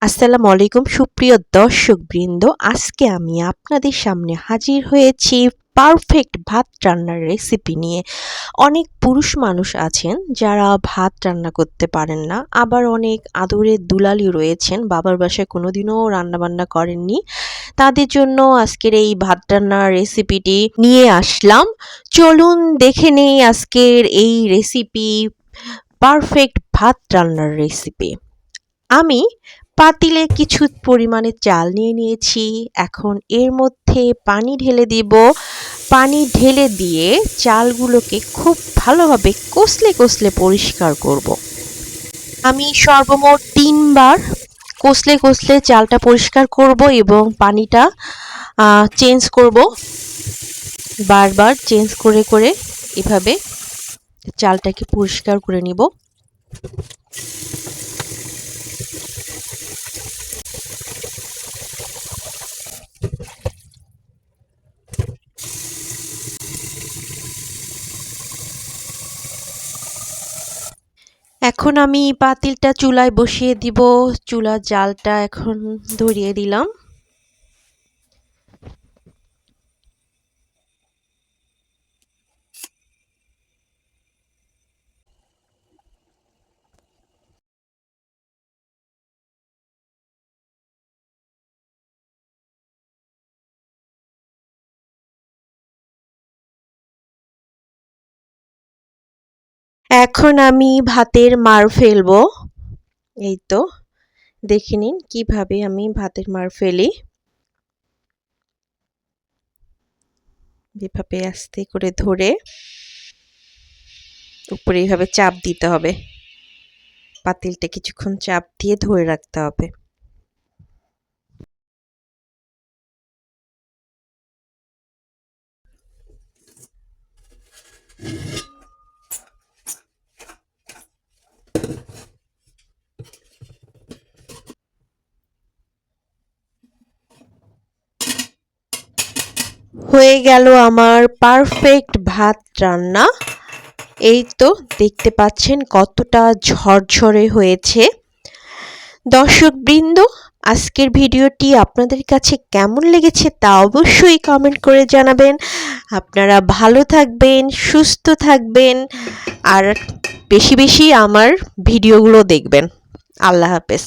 আসসালামু আলাইকুম সুপ্রিয় দর্শকবৃন্দ, আজকে আমি আপনাদের সামনে হাজির হয়েছি পারফেক্ট ভাত রান্নার রেসিপি নিয়ে। অনেক পুরুষ মানুষ আছেন যারা ভাত রান্না করতে পারেন না, আবার অনেক আদরের দুলালি রয়েছেন বাবার বাসায় কোনোদিনও রান্নাবান্না করেননি। তাদের জন্য আজকের এই ভাত রান্নার রেসিপিটি নিয়ে আসলাম। চলুন দেখে নেই আজকের এই রেসিপি, পারফেক্ট ভাত রান্নার রেসিপি। আমি পাতিলে কিছু পরিমাণে চাল নিয়ে নিয়েছি। এখন এর মধ্যে পানি ঢেলে দিব। পানি ঢেলে দিয়ে চালগুলোকে খুব ভালোভাবে কষলে কষলে পরিষ্কার করব। আমি সর্বমোট ৩ বার কষলে কষলে চালটা পরিষ্কার করব এবং পানিটা চেঞ্জ করব। বারবার চেঞ্জ করে করে এভাবে চালটাকে পরিষ্কার করে নিব। এখন আমি পাতিলটা চুলায় বসিয়ে দিব। চুলার জালটা এখন ধরিয়ে দিলাম। এখন আমি ভাতের মাড় ফেলবো। এই তো দেখে নিন কিভাবে আমি ভাতের মাড় ফেলি। এভাবে আস্তে করে ধরে উপরে এইভাবে চাপ দিতে হবে। পাতিলটা কিছুক্ষণ চাপ দিয়ে ধরে রাখতে হবে। হয়ে গেল আমার পারফেক্ট ভাত রান্না। এই তো দেখতে পাচ্ছেন কতটা ঝরঝরে হয়েছে। দর্শকবৃন্দ, আজকের ভিডিওটি আপনাদের কাছে কেমন লেগেছে তা অবশ্যই কমেন্ট করে জানাবেন। আপনারা ভালো থাকবেন, সুস্থ থাকবেন, আর বেশি বেশি আমার ভিডিওগুলো দেখবেন। আল্লাহ হাফেজ।